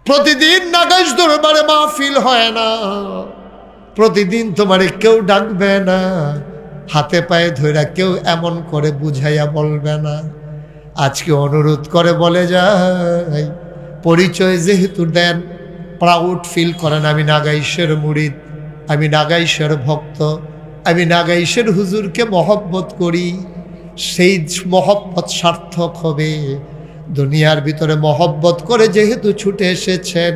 প্রতিদিন নাগাইশ দরবারে মাহফিল হয় না, প্রতিদিন তোমারে কেউ ডাকবে না, হাতে পায়ে ধইরা কেউ এমন করে বুঝাইয়া বলবে না। আজকে অনুরোধ করে বলে যাই, পরিচয় যেহেতু দেন, প্রাউড ফিল করেন আমি নাগাইশের মুরিদ, আমি নাগাইশের ভক্ত, আমি নাগাইশের হুজুরকে মহব্বত করি। সেই মহব্বত সার্থক হবে। দুনিয়ার ভিতরে মহব্বত করে যেহেতু ছুটে এসেছেন,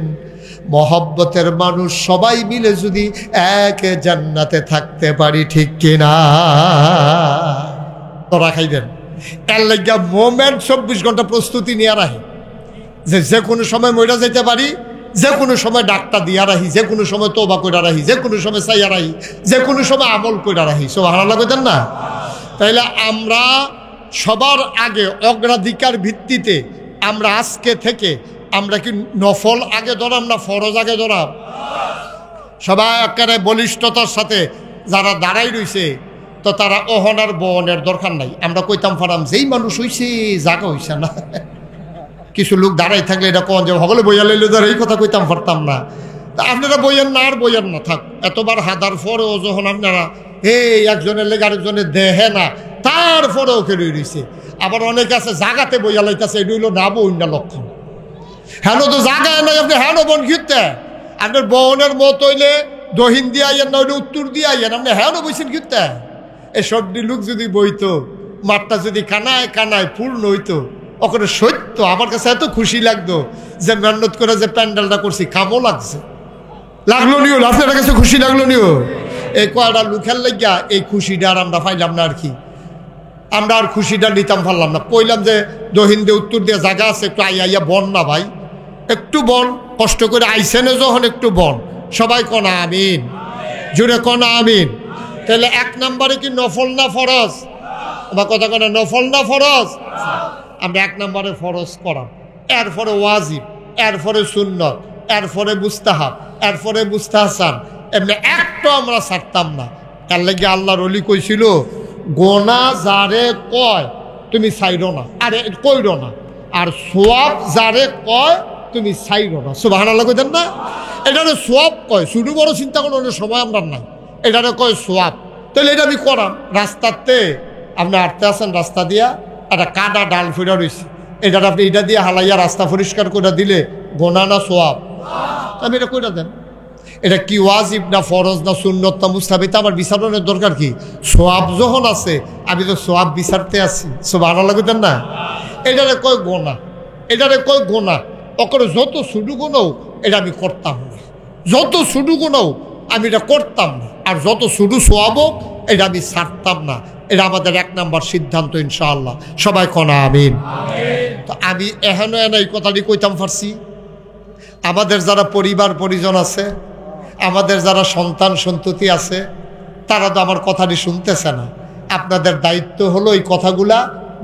মহব্বতের মানুষ সবাই মিলে যদি এক জান্নাতে থাকতে পারি, ঠিক কিনা? তোরা খাইবেন এর লাগিয়া মোমেন্ট 24 ঘন্টা প্রস্তুতি নিয়ে রাখি, যে কোনো সময় মইরা যেতে পারি, যে কোনো সময় ডাক্তার দিয়া রাখি, যে কোনো সময় তওবা কইরা রাখি, যে কোনো সময় চাইয়া রাখি, যে কোনো সময় আমল কইরা রাখি। সুবহানাল্লাহ কইতেন না? তাইলে আমরা সবার আগে অগ্রাধিকার ভিত্তিতে আমরা আজকে থেকে আমরা কি নফল আগে ধরাম না ফরজ আগে ধরাম? সবাই একেবারে বলিষ্ঠতার সাথে যারা দাঁড়াই রইছে, তো তারা অহনার বহনের দরকার নাই। আমরা কইতাম ফারাম যেই মানুষ হইছে জাগা হইছে না। কিছু লোক দাঁড়াই থাকলে এটা কন যে সকলে বইয়া লইলে ধর, এই কথা কইতাম পারতাম না। তা আপনারা বইয়েন না, আর বইয়েন না থাক। এতবার হাদার পরেও যখন আপনারা একজনের লেগে আরেকজনের দেহে না, তারপরেও খেলে রইছে। আবার অনেকে আছে জাগাতে বইয়া লাইতেছে, এটা হইল না বই না লক্ষণ। হ্যাঁ তো জাগায় নাই, আপনি হ্যাঁ বোন ঘিরতে আপনার বহনের মত হইলে দহিন দিয়ে আইয়েন, না হইলে উত্তর দিয়ে আইয়েন, আপনি হ্যাঁ বইছেন ঘিরতে। এই সবটি লোক যদি বইতো, মাঠটা যদি কানায় কানায় পূর্ণ হইতো, ওখানে সত্য আমার কাছে এত খুশি লাগতো যে মেহনত করে যে প্যান্ডেলটা করছি, কামও লাগছে। লাগলো নিও, আপনার কাছে খুশি লাগলো নিও? এই কয়টা লোকের লাগিয়া এই খুশিটা আর আমরা পাইলাম না। আর কি আমরা আর খুশিটা নিতাম পারলাম না। কইলাম যে দহিন দিয়ে উত্তর দিয়ে জায়গা আছে, একটু আইয়া বন না ভাই, একটু বন, কষ্ট করে আইসেনে যখন একটু বন। সবাই কনা আমিন, জুড়ে কনা আমিন। তাহলে এক নম্বরে কি নফল না ফরজ? আমার কথা কনা, নফল না ফরজ? আমরা এক নম্বরে ফরজ করা, এরপরে ওয়াজিব, এরপরে সুন্নত, এরপরে মুস্তাহাব, এরপরে মুস্তাহসান। এমনি একটা আমরা ছাড়তাম না। তার লাগে আল্লাহর ওলি কইছিল, গোনা যারে কয় তুমি ছাইরো না, আরে কইরো না, আর সোয়াব যারে কয় তুমি ছাইরো না। সুবহানাল্লাহ কইতেন না? এটারে সোয়াব কয়, শুধু বড় চিন্তা করার সময় আমরা নাই, এটারে কয় সোয়াব। তাহলে এটা আমি করাম। রাস্তাতে আপনি হাঁটতে আসেন, রাস্তা দিয়া একটা কাদা ডাল ফিরা রয়েছে, এটা আপনি এটা দিয়ে হালাইয়া রাস্তা পরিষ্কার করে দিলে গোনা না সোয়াব? আমি এটা কইরা দেন। এটা কি ওয়াজিব না ফরজ না সুন্নত না মুস্তাহাব, আমার বিচারণের দরকার কি? সোয়াব যখন আছে, আমি তো সোয়াব বিচারতে আছি। সুবহানাল্লাহ কইতেন না? এটারে কয় গোনা, এটারে কয় গোনা। ওকে যত শুধু গোনাও এটা আমি করতাম না, যত শুধু গোনাও আমি এটা করতাম না, আর যত শুধু সোয়াব এটা আমি ছাড়তাম না। এটা আমাদের এক নাম্বার সিদ্ধান্ত ইনশাআল্লাহ। সবাই কনা আমিন। তো আমি এহেন এই কথাটি কইতাম পারছি। আমাদের যারা পরিবার পরিজন আছে, আমাদের যারা সন্তান সন্ততি আছে, তারা তো আমার কথাটি শুনতেছে না। আপনাদের দায়িত্ব হলো এই কথাগুলা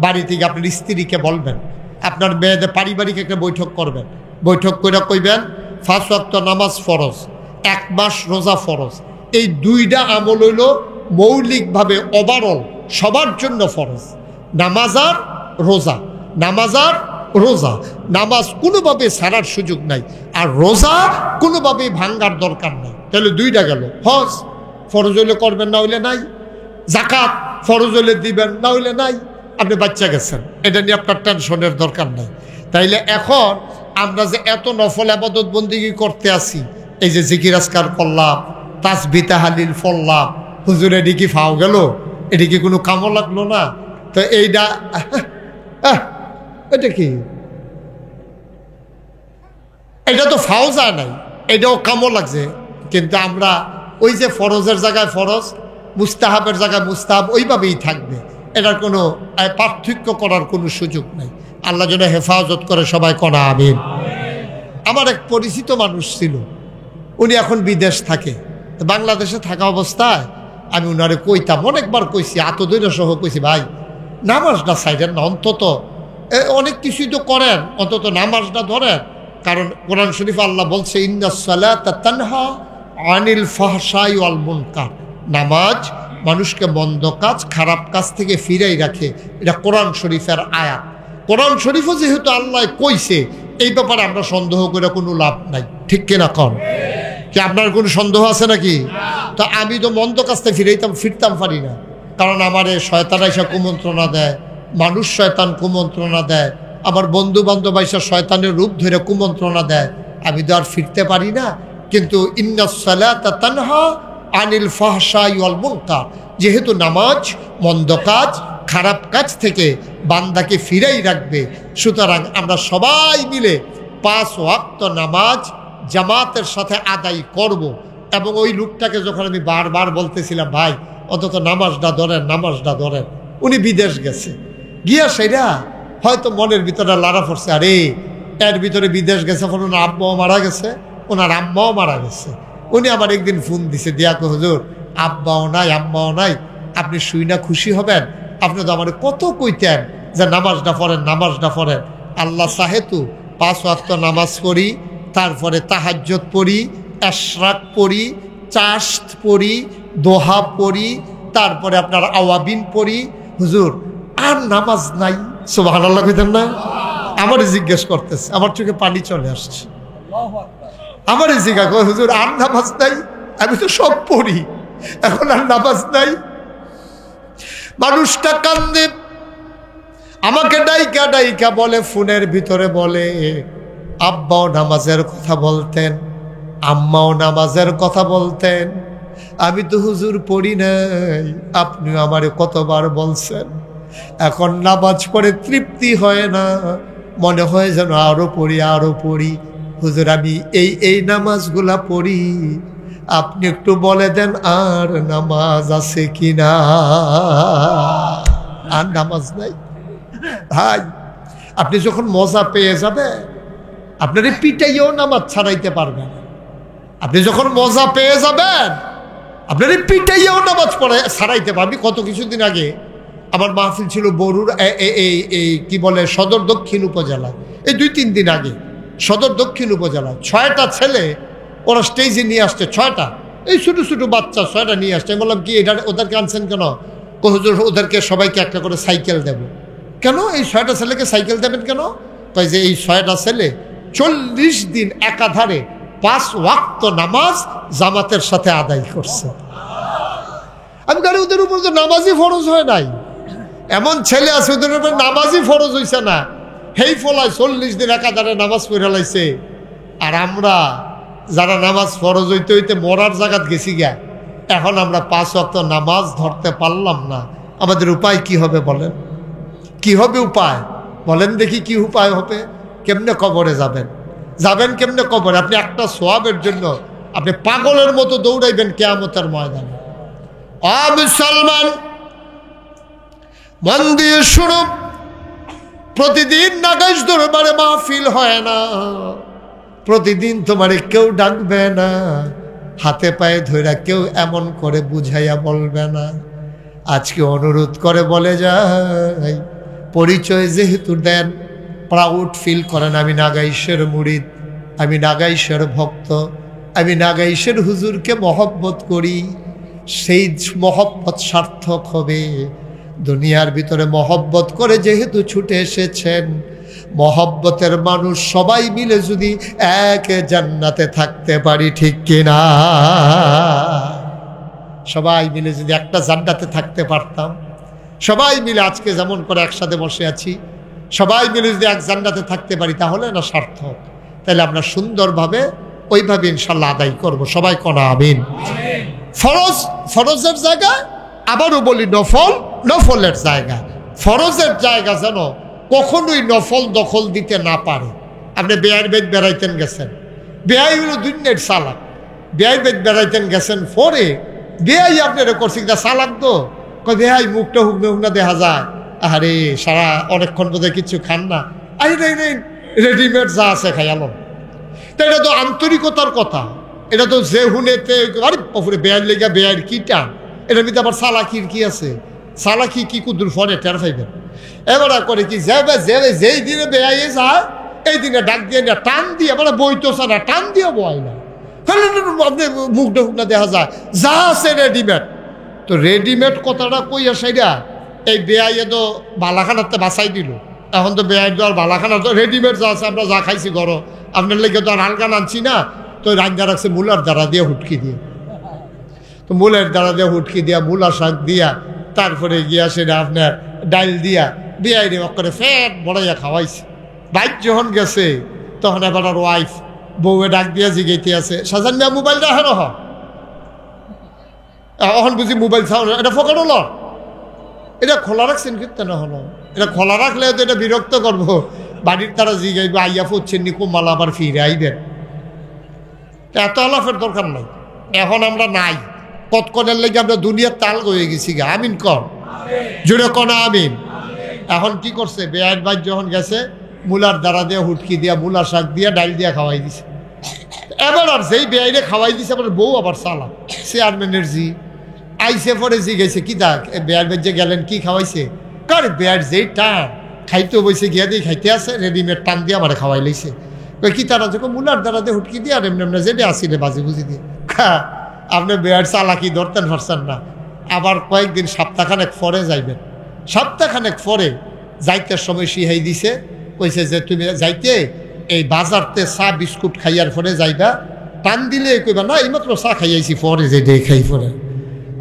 বাড়ি থেকে আপনার স্ত্রীকে বলবেন, আপনার মেয়েদের পারিবারিক একটা বৈঠক করবেন। বৈঠক করে কইবেন 5 ওয়াক্ত নামাজ ফরজ, 1 মাস রোজা ফরজ। এই দুইটা আমল হইল মৌলিকভাবে ওভারঅল সবার জন্য ফরজ। নামাজ আর রোজা, নামাজ আর রোজা। নামাজ কোনোভাবে ছাড়ার সুযোগ নাই, আর রোজা কোনোভাবেই ভাঙ্গার দরকার নাই। তাহলে দুইটা গেল। হজ ফরজ হইলে করবেন, না হইলে নাই। জাকাত ফরজ হইলে দিবেন, না হইলে নাই। আপনি বাচ্চা গেছেন, এটা নিয়ে আপনার টেনশনের দরকার নাই। তাইলে এখন আমরা যে এত নফল আবাদত বন্দিগি করতে আসি, এই যে জিকির আজকার করলাম, তাসবিহ তাহলিল পড়লাম, হুজুর এটি কি ফাও গেল, এটি কি কোনো কামও লাগলো না? তো এইটা এটা কি, এটা তো ফাও যায় নাই, এটাও কামও লাগছে। কিন্তু আমরা ওই যে ফরজের জায়গায় ফরজ, মুস্তাহাবের জায়গায় মুস্তাহাব, ওইভাবেই থাকবে। এটার কোনো পার্থক্য করার কোনো সুযোগ নাই। আল্লাহ যেন হেফাজত করে। সবাই কনা আমিন। আমার এক পরিচিত মানুষ ছিল, উনি এখন বিদেশ থাকে। বাংলাদেশে থাকা অবস্থায় আমি উনারে কইতাম, অনেকবার কইছি, আতদৈন্য সহ কইছি, ভাই নামাজটা সাইডেন না, অন্তত অনেক কিছুই তো করেন, অন্তত নামাজটা ধরেন। কারণ কোরআন শরীফ আল্লাহ বলছে, ইন্নাস সালাতা তানহা আনিল ফাহশাই ওয়াল মুনকার। নামাজ মানুষকে মন্দ কাজ, খারাপ কাজ থেকে ফিরাই রাখে। এটা কোরআন শরীফের আয়াত। কোরআন শরীফও যেহেতু আল্লাহ কইছে, এই ব্যাপারে আমরা সন্দেহ করে কোনো লাভ নাই, ঠিক কিনা কন? কি আপনার কোনো সন্দেহ আছে নাকি? তো আমি তো মন্দ কাজটা ফিরতাম পারি না, কারণ আমার শয়তান আইসা কুমন্ত্রণা দেয়, মানুষ শয়তান কুমন্ত্রণা দেয়, আমার বন্ধু বান্ধব আইসা শয়তানের রূপ ধরে কুমন্ত্রণা দেয়, আমি তো আর ফিরতে পারি না। কিন্তু ইন্নাস সালাতা তানহা আনিল ফাহশাই ওয়াল মুনকার, যেহেতু নামাজ মন্দ কাজ খারাপ কাজ থেকে বান্দাকে ফিরাই রাখবে, সুতরাং আমরা সবাই মিলে 5 ওয়াক্ত নামাজ জামাতের সাথে আদায় করব। এবং ওই লোকটাকে যখন আমি বারবার বলতেছিলাম, ভাই অন্তত নামাজটা ধরেন, উনি বিদেশ গেছে, গিয়া সেটা হয়তো মনের ভিতরে লাড়া পড়ছে, আরে এর ভিতরে বিদেশ গেছে, ওনার আব্বাও মারা গেছে, ওনার আম্মাও মারা গেছে। উনি আমার একদিন ফোন দিছে, দিয়াকে হুজুর আব্বাও নাই আম্মাও নাই, আপনি শুই না খুশি হবেন, আপনি তো আমার কত কইতেন যে নামাজটা পড়েন। আল্লাহ সাহেতু 5 ওয়াক্ত নামাজ পড়ি, তারপরে তাহাজ্জুদ পড়ি, ইশরাক পড়ি, চাশত পড়ি, দোহা পড়ি, তারপরে আপনার আওয়াবিন পড়ি, হুজুর আর নামাজ নাই। সুবহানাল্লাহ কইতেন না? আমারই জিজ্ঞেস করতেছে, আমার চোখে পানি চলে আসছে। আমারই জিজ্ঞাসা করে, হুজুর আর নামাজ নাই? আমি তো সব পড়ি, এখন আর নামাজ নাই? মানুষটা কান্দে, আমাকে ডাইকা বলে, ফোনের ভিতরে বলে, আব্বাও নামাজের কথা বলতেন, আম্মাও নামাজের কথা বলতেন, আমি তো হুজুর পড়ি নাই, আপনিও আমারে কতবার বলছেন, এখন নামাজ পড়ে তৃপ্তি হয় না, মনে হয় যেন আরো পড়ি। হুজুর আমি এই নামাজগুলা পড়ি, আপনি একটু বলে দেন আর নামাজ আছে কিনা? আর নামাজ নাই ভাই। আপনি যখন মজা পেয়ে যাবে, আপনার পিটাইও নামাজ ছাড়াইতে পারবেন। আপনি যখন মজা পেয়ে যাবেন, আপনার পিটাইও নামাজ পড়ে ছাড়াইতে পারবি। কত কিছুদিন আগে আমার মাহফিল ছিল বরুর এই কি বলে সদর দক্ষিণ উপজেলা, এই 2-3 দিন আগে সদর দক্ষিণ উপজেলা 6টা ছেলে ওরা স্টেজে নিয়ে আসছে, 6টা এই ছোটো ছোটো বাচ্চা 6টা নিয়ে আসছে। আমি বললাম কি এটা ওদেরকে আনছেন কেন? হুজুর ওদেরকে সবাইকে একটা করে সাইকেল দেব। কেন এই 6টা ছেলেকে সাইকেল দেবেন কেন? তাই যে এই 6টা ছেলে 40 দিন একাধারে 5 ওয়াক্ত নামাজ জামাতের সাথে আদায় করছে। আমি গাড়ি ওদের উপর তো নামাজই ফরজ হয় নাই। এমন ছেলে আছে ওদের উপর নামাজই ফরজ হইছে না, হেই ফলায় 40 দিন একাধারে নামাজ পড়ে লাইছে। আর আমরা যারা নামাজ ফরজ হইতে মরার জায়গাত গেছি গা, এখন আমরা 5 ওয়াক্ত নামাজ ধরতে পারলাম না। আমাদের উপায় কি হবে বলেন? কি হবে উপায় বলেন দেখি? কি উপায় হবে? কেমনে কবরে যাবেন কেমনে কবরে? আপনি একটা সওয়াবের জন্য আপনি পাগলের মতো দৌড়াইবেন কিয়ামতের ময়দানে। মুসলমান মন দিয়ে শুনো, প্রতিদিন নাগাইশ দরবারে মাহফিল হয় না, প্রতিদিন তোমারে কেউ ডাকবে না, হাতে পায়ে ধইরা কেউ এমন করে বুঝাইয়া বলবে না। আজকে অনুরোধ করে বলে যাই, পরিচয় যেহেতু দেন, প্রাউড ফিল করেন, আমি নাগাইশের মুরিদ, আমি নাগাইশের ভক্ত, আমি নাগাইশের হুজুরকে মহব্বত করি। সেই মহব্বত সার্থক হবে। দুনিয়ার ভিতরে মহব্বত করে যেহেতু ছুটে এসেছেন, মহব্বতের মানুষ সবাই মিলে যদি এক জান্নাতে থাকতে পারি, ঠিক কিনা? সবাই মিলে যদি একটা জান্নাতে থাকতে পারতাম, সবাই মিলে আজকে যেমন করে একসাথে বসে আছি, সবাই মিলে যদি এক জান্নাতে থাকতে পারি, তাহলে না সার্থক। তাহলে আমরা সুন্দরভাবে ওইভাবে ইনশাল্লাহ আদায় করব। সবাই কোনা আমিন। ফরজের জায়গায়, আবারও বলি নফলের জায়গা। ফরজের জায়গা যেন কখনোই নফল দখল দিতে না পারে। আপনি বেয়ার বেদ বেড়াইতেন গেছেন, বেয়াই হলো দুনিয়ার সালাক, বেয়াই বেদ বেড়াইতেন গেছেন, পরে বেয়াই আপনারা করছি সালাক তো বেয়াই মুখটা হুকনা দেখা যায়, আরে সারা অনেকক্ষণ বোধহয় কিছু খান না, আরে রেডিমেড যা আছে খাইয়ালো। তো এটা তো আন্তরিকতার কথা, এটা তো যে হুনেতে আরে পরে বেয়ার লেগা বেয়ার কি টান, এটার ভিতরে আবার সালাকির কি আছে, সালাকি কি কুদুর ফরে টের পাইবেন। এবার করে কি যেই দিনে বেয়াইয়ে যায়, এই দিনে ডাক দিয়ে না, টান দিয়ে মানে বইতেছে না, টান দিয়ে বয় না, আপনি মুখটা হুকনা দেখা যায় যা আছে রেডিমেড। তো রেডিমেড কথাটা কইয়া সাইডা এই বেয়াইয়ে তো বালাখানাতে বাঁচাই দিল, এখন তো বেয়ার দেওয়ার বালাখানা তো রেডিমেড যা আছে আমরা যা খাইছি ঘরো, আপনার লেগে তো আর হালকা আনছি না, তো রান্না রাখছে মূলার দ্বারা দিয়ে হুটকি দিয়ে, তো মূলের দ্বারা দিয়ে হুটকি দিয়া মূলা শাক দিয়া তারপরে গিয়া সেটা আপনার ডাইল দিয়া বিয়াইরে করে ফ্যাট বড়াইয়া খাওয়াইছে। বাইক যখন গেছে তখন এবার আর ওয়াইফ বউয়ে ডাক দিয়া জিগাইতে আছে, সাজান মিয়া মোবাইল রাখেন এখন বুঝি মোবাইল চাও এটা ফোকানো ল, এটা খোলা রাখছেন কিন্তু না হলো, এটা খোলা রাখলে তো এটা বিরক্ত করবো, বাড়ির তারা জিগাইবে আইয়া ফুটছেন নি কুমাল আবার ফিরে আইবেন, এত আলাপের দরকার নাই। এখন আমরা নাই কতক্ষণের লেগে আমরা দুনিয়ার তাল হয়ে গেছি গা, আমিন কর জুড়ে কনা আমিন। এখন কি করছে বেআইন ভাই যখন গেছে মূলার দ্বারা দিয়ে হুটকি দিয়া মূলা শাক দিয়া ডাইল দিয়া খাওয়াই দিছে। এবার আর যেই বেআইনে খাওয়াই দিছে আবার বউ আবার চালা চেয়ারম্যানের জি আইসে পরে জি গেছে কি দেখ বেআইন ভাই যে গেলেন কি খাওয়াইছে, কার বেআর যেই টান খাইতে বসে গিয়া দিয়ে খাইতে আছে রেডিমেড টান দিয়ে আমার খাওয়াই লইছে। কি তারা যখন মূলার দ্বারা দিয়ে হুটকি দিয়ে আর এমনি এমনি যেটা আসিলে বাজি বুঝি দিয়ে আপনি বেয়ার চালাকি ধরতেন পারছেন না। আবার কয়েকদিন সপ্তাহখানেক পরে যাইবেন, সপ্তাহখানেক পরে যাইতে সময় শিহাই দিছে, কইছে যে তুমি যাইতে এই বাজারতে চা বিস্কুট খাইয়ার পরে যাইবা, টান দিলে কইবা না এইমাত্র চা খাইয়াইছি পরে যে দিয়ে খাই পরে।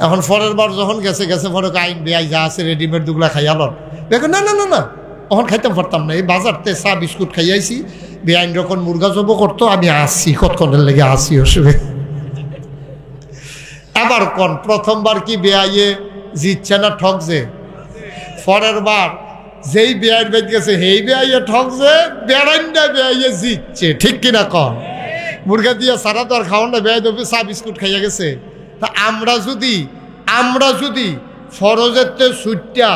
এখন পরের বার যখন গেছে পরে আইন বেয়াই যা আছে রেডিমেড দুগুলা খাইয়ালন দেখো না না না না তখন খাইতাম পারতাম না, এই বাজারতে চা বিস্কুট খাইয়াইছি, বেআইন যখন মুরগা জব করতো আমি আসছি কতক্ষণের লেগে আসি অসুবিধা। আবার কোন প্রথমবার কি বেআইয়ে জিতছে না ঠকছে, পরের বার যেই বেআইন বেদ গেছে সেই বেআইয়ে ঠকছে, বেড়াইন্ডা বেআইয়ে জিতছে, ঠিক কিনা কন? মুরগা দিয়ে সারা তো আর খাওয়ান না, বেআই দেবে চা বিস্কুট খাইয়া গেছে। তা আমরা যদি ফরজেরতে সুইটটা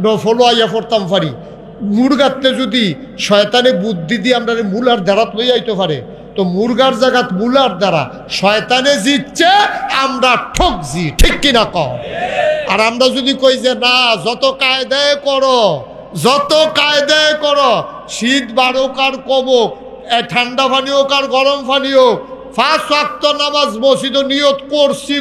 নফল আইয়া পড়তাম পারি, মুরগাতে যদি শয়তানে বুদ্ধি দিয়ে আমরা মূলার দ্বারা লই আইতে পারে, তো মুরগার জায়গাত মূলার দ্বারা শয়তানে জিতছে, আমরা ঠকছি, ঠিক কিনা কম? আর আমরা যদি কই যে না যত কায়দায় করো শীত বারোক আর কমুক, ঠান্ডা পানি হোক আর গরম পানি হোক, 5 ওয়াক্ত নামাজ মসজিদ নিয়ত করছি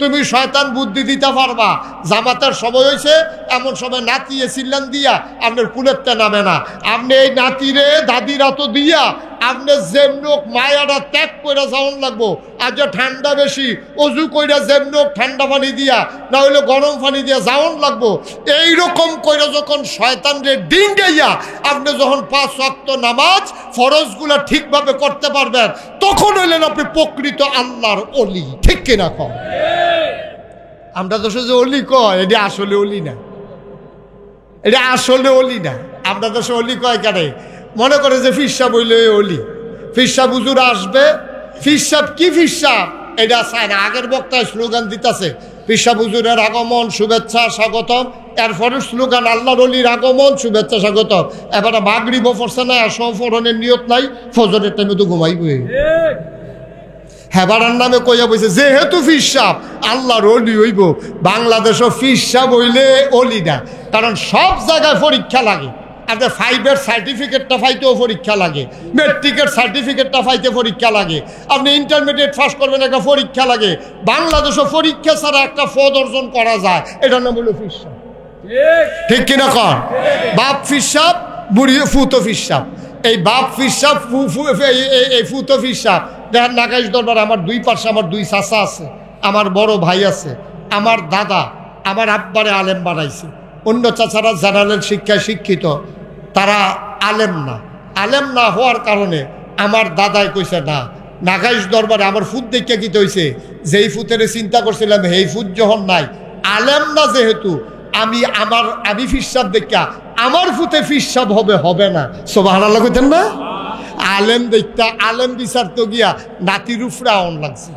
তুমি শয়তান বুদ্ধি দিতে পারবা। জামাতের সময় হয়েছে এমন সময় নাতিয়ে চিল্লান দিয়া আপনার কুলেরতে নামে না, আপনি এই নাতিরে দাদিরা তো দিয়া আপনি যেমনোক মায়াটা ত্যাগ করে যাওয়ান লাগবো। আর যে ঠান্ডা বেশি অজু কইরা যেমনোক ঠান্ডা পানি দিয়া না হইলে গরম পানি দিয়া যাওয়ান লাগবো। এইরকম কইরা যখন শয়তান রে ডিঙ্গাইয়া আপনি যখন 5 ওয়াক্ত নামাজ ফরজগুলা ঠিকভাবে করতে পারবেন, তখন হইলেন আপনি প্রকৃত আল্লাহর অলি, ঠিক কিনা কম? আমরা তো যে অলি কয় এটা আসলে অলি না, এটা আসলে অলি না। আমরা তো অলি কয় কেন মনে করে যে ফিরসাব হইলে অলি, ফিরসাব হুজুর আসবে, ফিরসাব কি ফিরসাব এটা চায় না। আগের বক্তায় স্লোগান দিতেছে ফিরসাব হুজুরের আগমন শুভেচ্ছা স্বাগতম, এরপরে স্লোগান আল্লাহর অলির আগমন শুভেচ্ছা স্বাগতম। এবার মাগরিব পড়ছে না, সফরণের নিয়ত নাই, ফজরের টাইমে তো ঘুমাইবে। হেবারার নামে কইয়া বইছে যেহেতু ফিরসাব আল্লাহর অলি হইব, বাংলাদেশও ফিরসাব হইলে অলি না। কারণ সব জায়গায় পরীক্ষা লাগে, আপনার 5-এর সার্টিফিকেটটা পাইতেও পরীক্ষা লাগে, মেট্রিকের সার্টিফিকেটটা পাইতে পরীক্ষা লাগে, আপনি ইন্টারমিডিয়েট পাস করবেন একটা পরীক্ষা লাগে। বাংলাদেশও পরীক্ষা ছাড়া একটা পদ অর্জন করা যায়, এটার নাম হলো ফিরসাব, ঠিক কিনা কর? বাপ ফিরসাব বুড়ি ফুতো ফিরসাব, এই বাপ ফিরসাব এই ফুতো ফিরসাব দেখেন নাগাইশ দরবার আমার 2 পাশে আমার 2 চাচা আছে, আমার বড় ভাই আছে, আমার দাদা আমার আব্বারে আলেম বানাইছে। অন্য চাচারা জেনারেল শিক্ষায় শিক্ষিত, তারা আলেম না হওয়ার কারণে আমার দাদাই কইছে না নাগাইশ দরবারে আমার ফুট দেখে কি হয়েছে, যেই ফুতের চিন্তা করছিলাম এই ফুট যখন নাই, আলেম না যেহেতু আমি ফিরসাব দেখা আমার ফুতে ফিরসাব হবে না। সুবহানাল্লাহ কইতেন না? আলেম দেখতা আলেম বিচার তো গিয়া নাতির উপরে আউন লাগছে,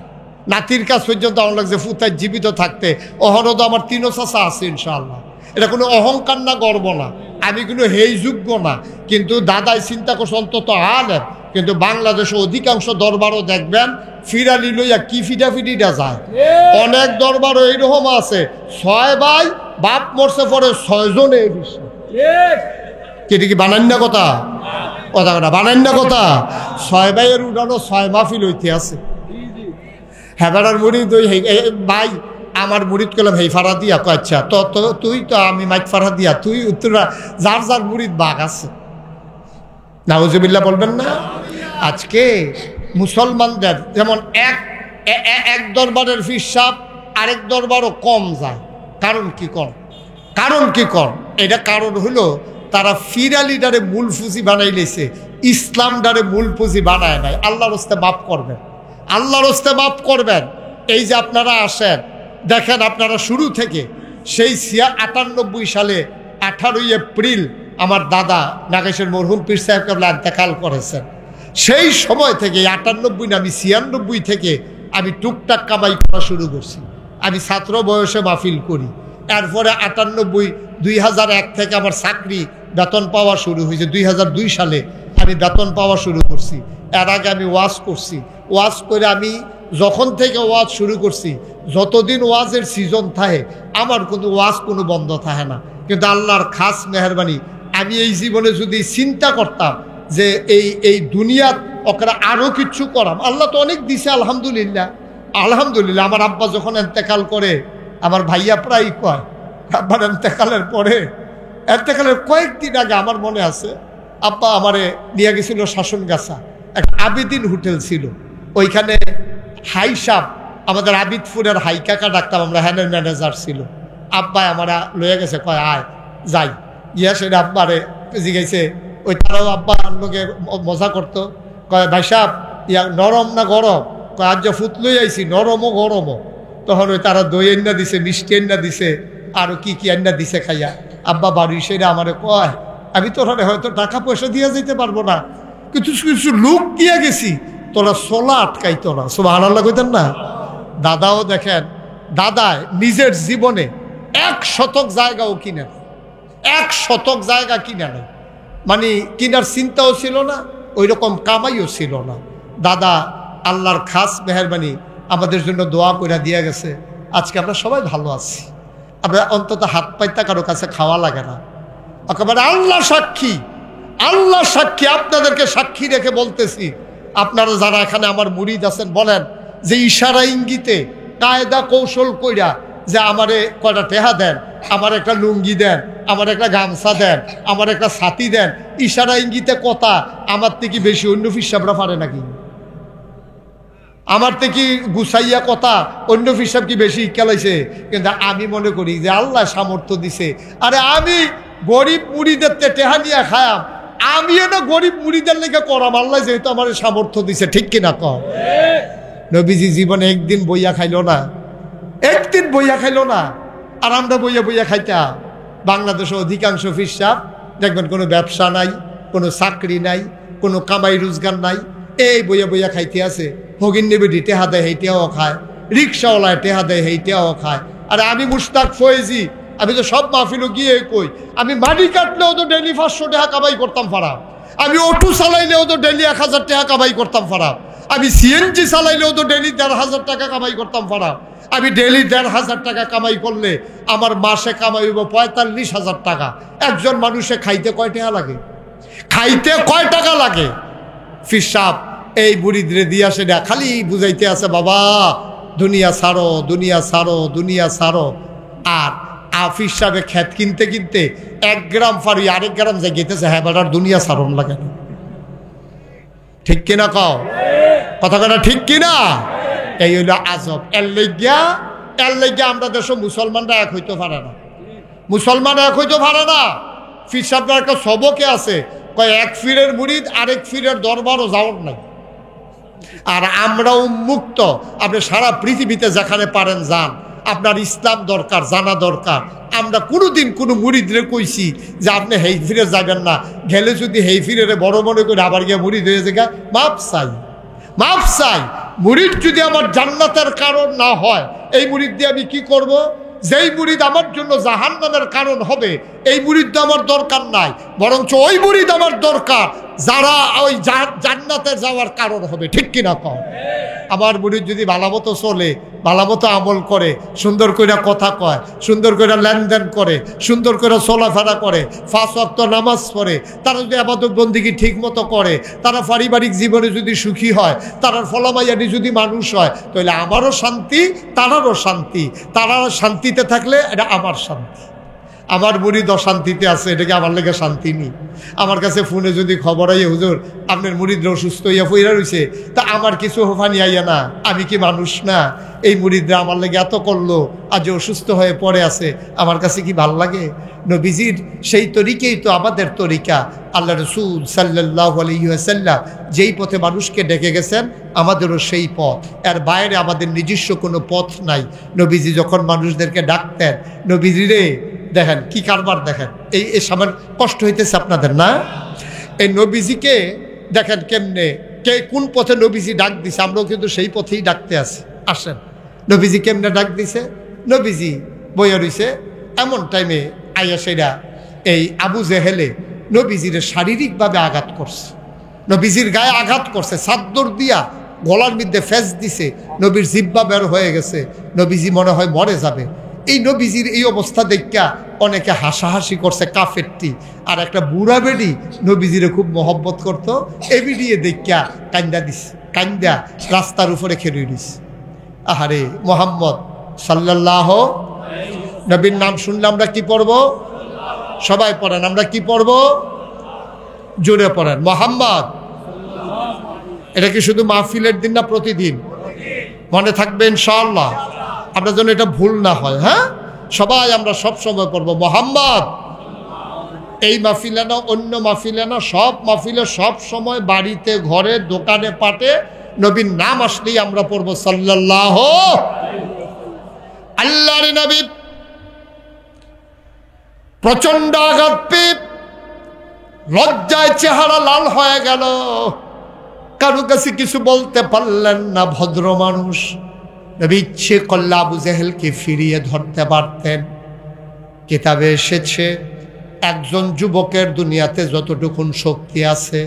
নাতির কাছ পর্যন্ত আউন লাগছে ফুতায় জীবিত থাকতে। অহরদ আমার 3 চাচা আছে ইনশাআল্লাহ, এটা কোনো অহংকার না গর্ব না, আমি কোনো হেই যোগ্য না, কিন্তু দাদাই চিন্তা করছে অন্তত আলেম। কিন্তু বাংলাদেশে অধিকাংশ দরবারও দেখবেন ফিরালি লইয়া কি ফিটাফিটিটা যায়। অনেক দরবারও এইরকম আছে 6 ভাই, বাপ মরছে পরে 6 জনে এই বিষয়, কেটে কি বানান না কথা বানান না কথা। 6 ভাইয়ের উঠানো 6 মাহফিল হইতে আছে। হেবারার মুড়ি ভাই আমার মুরিদ করলাম হেই ফাড়া দিয়া, কয় আচ্ছা তো তুই তো আমি মাইক ফাড়া দিয়া, তুই উত্তরা যার যার মুরিদ বাঘ আছে। নাউজুবিল্লাহ বলবেন না? আজকে মুসলমানদের যেমন এক দরবারের ফিরসাব আরেক দরবারও কম যায়। কারণ কি কর এটা কারণ হলো তারা ফিরালিডারে মূল পুঁজি বানাই লেছে, ইসলামডারে মূল পুঁজি বানায় নাই। আল্লাহর হস্তে মাফ করবেন। এই যে আপনারা আসেন, দেখেন আপনারা শুরু থেকে সেই 98 সালে 18 এপ্রিল আমার দাদা নাগেশের মরহুম পীর সাহেব কেবলা ইন্তেকাল করেছেন। সেই সময় থেকে 98 না, আমি 96 থেকে আমি টুকটাক কামাই করা শুরু করছি। আমি ছাত্র বয়সে মাহফিল করি। এরপরে 98 2001 থেকে আমার চাকরি বেতন পাওয়া শুরু হয়েছে। 2002 সালে আমি বেতন পাওয়া শুরু করছি। এর আগে আমি ওয়াজ করছি। ওয়াজ করে আমি যখন থেকে ওয়াজ শুরু করছি, যতদিন ওয়াজের সিজন থাকে আমার কোনো বন্ধ থাকে না। কিন্তু আল্লাহর খাস মেহরবানি, আমি এই জীবনে যদি চিন্তা করতাম যে এই দুনিয়াত ওরা আরও কিছু করাম, আল্লাহ তো অনেক দিছে আলহামদুলিল্লাহ। আমার আব্বা যখন ইন্তেকাল করে, আমার ভাইয়া প্রায় কয়, আব্বার ইন্তেকালের কয়েকদিন আগে আমার মনে আছে আব্বা আমারে নিয়ে গেছিল শাসনগাছা, একটা আবিদিন হোটেল ছিল, ওইখানে হাই সাহ আমাদের আবিদপুরের হাই কাকা ডাকতাম আমরা, হ্যানের ম্যানেজার ছিল। আব্বাই আমরা লয়ে গেছে, কয় আয় যাই গিয়া সেটা আব্বারে জিগাইছে। ওই তারাও আব্বার লোকে মজা করতো, কয় ভাই সাহ ইয়া নরম না গরম? কয় আজ যে ফুট লই আইছি, নরমও গরমও। তখন ওই তারা দই আন্না দিছে, মিষ্টি আন্না দিছে, আরও কি আন্না দিছে খাইয়া। আব্বা বাড়ি সেটা আমারে কয়, আমি তোরা হয়তো টাকা পয়সা দিয়ে যেতে পারবো না, কিছু কিছু লোক দিয়ে গেছি, তোরা সোলা আটকাইতো না। সুবহানাল্লাহ কইতেন না? দাদাও দেখেন, দাদায় নিজের জীবনে 1 শতক জায়গাও কিনে নেয়, 1 শতক জায়গা কিনে নেয়, মানে কিনার চিন্তাও ছিল না, ওই রকম কামাইও ছিল না। দাদা আল্লাহর খাস মেহরবানি আমাদের জন্য দোয়া করে দিয়ে গেছে। আজকে আমরা সবাই ভালো আছি। আমরা অন্তত হাত পাইতা কারো কাছে খাওয়া লাগে না। একেবারে আল্লাহ সাক্ষী, আপনাদেরকে সাক্ষী রেখে বলতেছি, আপনারা যারা এখানে আমার মুরিদ আছেন, বলেন যে ইশারা ইঙ্গিতে কায়দা কৌশল কইরা যে আমারে কয়টা টেহা দেন, আমার একটা লুঙ্গি দেন, আমার একটা গামছা দেন, আমার একটা ছাতি দেন, ইশারা ইঙ্গিতে কথা আমার থেকে বেশি অন্য ফিসাবরা পারে নাকি? আমার থেকে গুছাইয়া কথা অন্য ফিসাব কি বেশি খেলাইছে? কিন্তু আমি মনে করি যে আল্লাহ সামর্থ্য দিছে। আরে আমি গরিব মুড়িদের টেহা নিয়ে খায়াম, আমিও না গরিব মুড়িদের লেগে করাম, আল্লাহ যেহেতু আমার সামর্থ্য দিছে। ঠিক কিনা কম? নবীজি জীবনে একদিন বইয়া খাইলো না, আর আমরা বইয়া খাইতাম। বাংলাদেশে অধিকাংশ ফিসাব দেখবেন কোনো ব্যবসা নাই, কোনো চাকরি নাই, কোনো কামাই রোজগার নাই, এই বইয়া খাইতে আছে। হগিন নেবেডি টেহা দেয় সেইটাও খায়, রিক্সাওয়ালায় টেহা দেয় সেইটাও খায়। আরে আমি মুশতাক ফয়েজি, আমি তো সব মাহফিলও গিয়ে কই, আমি মাটি কাটলেও তো ডেলি 500 টাকা কামাই করতাম ফারাম, আমি অটো চালাইলেও তো ডেলি 1000 টাকা কামাই করতাম ফারাম, আমি সিএনজি চালাইলেও তো ডেলি 1500 টাকা কামাই করতাম ফারাম। আমি ডেলি 1500 টাকা কামাই করলে আমার মাসে কামাই হইব 45,000 টাকা। একজন মানুষে খাইতে কয় টাকা লাগে? ফিসাব এই বুড়িদরে দিয়া সেটা খালি বুঝাইতে আছে, বাবা দুনিয়া ছাড়ো, দুনিয়া ছাড়ো, দুনিয়া ছাড়ো। আর আফিস সাহেবে খেত কিনতে 1 গ্রাম ফারি 1 গ্রাম যাই গেতেছে, হ্যাঁ বেটার দুনিয়া ছাড়ন লাগে না। ঠিক কিনা কও? কথা কথা ঠিক কিনা? এই হইল আজব। এর লেগিয়া আমরা দেশে মুসলমানরা এক হইতে পারে না। ফিসাবরা একটা সবকে আছে, কয় এক ফিরের মুরিদ আরেক ফিরের দরবারও যাওয়ার নাই। আর আমরা উন্মুক্ত, আপনি সারা পৃথিবীতে যেখানে পারেন যান, আপনার ইসলাম দরকার, জানা দরকার। আমরা কোনোদিন কোনো মুরিদরে কইছি যে আপনি হেই ফিরে যাবেন না, গেলে যদি হেই ফিরে বড় মনে করে আবার গিয়ে মুরিদ হয়ে যায়, মাপ চাই। মুরিদ যদি আমার জান্নাতের কারণ না হয়, এই মুরিদ দিয়ে আমি কি করব? যেই মুরিদ আমার জন্য জাহান্নামের কারণ হবে, এই মুরিদ তো আমার দরকার নাই, বরঞ্চ ওই মুরিদ আমার দরকার যারা ওই জান্নাতে যাওয়ার কারণ হবে। ঠিক কিনা কম? আমার মুরিদ যদি ভালোমতো চলে, ভালোমতো আমল করে, সুন্দর করে কথা কয়, সুন্দর করে লেনদেন করে, সুন্দর করে চলাফেরা করে, 5 ওয়াক্ত নামাজ পড়ে, তারা যদি ইবাদত বন্দেগী ঠিক মতো করে, তারা পারিবারিক জীবনে যদি সুখী হয়, তারার ফলামাইয়াটি যদি মানুষ হয়, তাহলে আমারও শান্তি, তারারও শান্তি। তারা শান্তিতে থাকলে এটা আমার শান্তি। আমার মুরিদ অশান্তিতে আছে, এটাকে আমার লেগে শান্তি নেই। আমার কাছে ফোনে যদি খবর আইয়ে, হুজুর আপনার মুরিদরা অসুস্থ হইয়া ফইরা রয়েছে, তা আমার কিছু হোফানি আইয়া না? আমি কি মানুষ না? এই মুরিদরা আমার লেগে এত করলো, আজ অসুস্থ হয়ে পড়ে আছে, আমার কাছে কি ভাল লাগে? নবীজির সেই তরিকেই তো আমাদের তরিকা। আল্লাহ রসুল সাল্লাল্লাহু আলাইহি ওয়াসাল্লাম যেই পথে মানুষকে ডেকে গেছেন, আমাদেরও সেই পথ, এর বাইরে আমাদের নিজস্ব কোনো পথ নাই। নবীজি যখন মানুষদেরকে ডাকতেন, নবীজিরে দেখেন কি কারবার, দেখেন এই সামান্য কষ্ট হইতেছে আপনাদের না? এই নবীজিকে দেখেন কেমনে, কে কোন পথে নবীজি ডাক দিছে, আমরাও কিন্তু সেই পথেই ডাকতে আছি। আসেন নবীজি কেমনে ডাক দিছে। নবীজি বইয়া রইছে, এমন টাইমে আইয়া সেরা এই আবু জেহেলে নবীজির শারীরিকভাবে আঘাত করছে, নবীজির গায়ে আঘাত করছে, চাদর দিয়া গলার মধ্যে ফেস দিছে, নবীর জিব্বা বের হয়ে গেছে, নবীজি মনে হয় মরে যাবে। এই নবীজির এই অবস্থা দেখা অনেকে হাসাহাসি করছে, কাফেরটি। আর একটা বুড়া বেডি নবীজিরে খুব মহব্বত করতো, এই বিডিয়ে দেখা কান্দা দিস, কান্দা রাস্তার উপরে খেলে দিস। আহারে মোহাম্মদ সাল্লাল্লাহু, নবীর নাম শুনলে আমরা কি পড়ব? সবাই পড়েন, আমরা কি পড়ব? জোরে পড়েন, মোহাম্মদ। এটা কি শুধু মাহফিলের দিন না প্রতিদিন? মনে থাকবে ইনশাআল্লাহ, আমরা যেন এটা ভুল না হয়। হ্যাঁ, সবাই আমরা সব সময় পড়বো মোহাম্মদ। এই মাহফিলে না, অন্য মাহফিলে না, সব মাহফিলে সব সময়, বাড়িতে, ঘরে, দোকানে, পাটে নবীর নাম আসলেই আমরা পড়বো সাল্লাল্লাহু। আল্লাহর নবী প্রচন্ড আঘাত পেয়ে লজ্জায় চেহারা লাল হয়ে গেল, কারো কাছে কিছু বলতে পারলেন না। ভদ্র মানুষ, নবী ইচ্ছে করলে আবু জেহেলকে ফিরিয়ে ধরতে পারতেন। কিতাবে এসেছে, একজন যুবকের দুনিয়াতে যতটুকুন শক্তি আছে,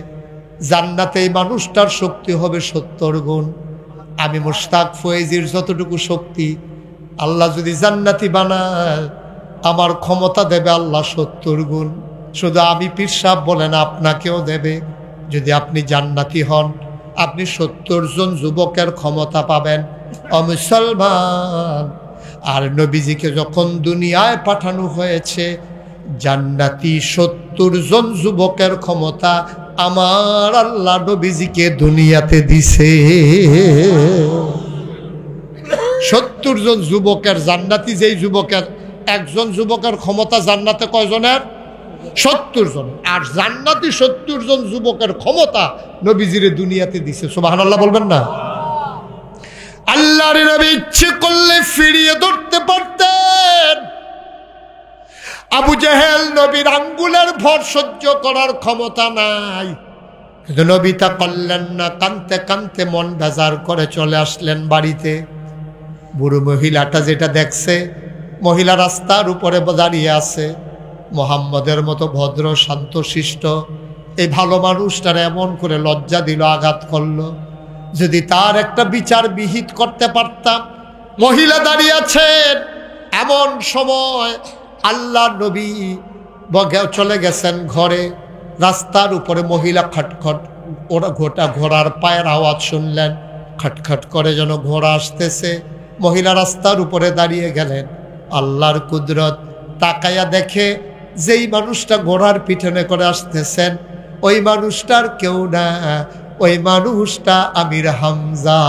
জান্নাতে এই মানুষটার শক্তি হবে 70 গুণ। আমি মুশতাক ফয়েজির যতটুকু শক্তি, আল্লাহ যদি জান্নাতি বানায়, আমার ক্ষমতা দেবে আল্লাহ 70 গুণ। শুধু আমি পীর সাহেব বলেন, আপনাকেও দেবে। যদি আপনি জান্নাতি হন, আপনি 70 জন যুবকের ক্ষমতা পাবেন। মুসলমান, আর নবীজিকে যখন দুনিয়ায় পাঠানো হয়েছে, জান্নাতি 70 জন যুবকের ক্ষমতা আমার আল্লাহ নবীজিকে দুনিয়াতে দিছে। 70 জন যুবকের, জান্নাতি যেই যুবকের, একজন যুবকের ক্ষমতা জান্নাতে কয়জনের? 70 জন। আর জান্নাতি 70 জন যুবকের ক্ষমতা নবীজিরে দুনিয়াতে দিছে। সুবহানাল্লাহ বলবেন না? আল্লাহর নবী ইচ্ছে করলে ফিরিয়ে ধরতে পারতেন। আবু জেহেল নবীর আঙ্গুলের ভর সহ্য করার ক্ষমতা নাই, কিন্তু নবী তা করলেন না। কানতে কানতে মন বেজার করে চলে আসলেন বাড়িতে। বুড়ো মহিলাটা যেটা দেখছে, মহিলা রাস্তার উপরে দাঁড়িয়ে আছে, মোহাম্মদের মতো ভদ্র শান্ত শিষ্ট এই ভালো মানুষটার এমন করে লজ্জা দিল, আঘাত করলো। যদি তার একটা বিচার বিহিত করতে পারতাম। মহিলা দাঁড়িয়ে আছেন, এমন সময় আল্লাহ নবী চলে গেছেন ঘরে। রাস্তার উপরে মহিলা খটখট, ওরা ঘোড়ার পায়ের আওয়াজ শুনলেন, খটখট করে যেন ঘোড়া আসতেছে। মহিলা রাস্তার উপরে দাঁড়িয়ে গেলেন। আল্লাহর কুদরত, তাকায়া দেখে যেই মানুষটা ঘোড়ার পিছনে করে আসতেছেন, ওই মানুষটার কেউ না, ওই মানুষটা আমির হামজা,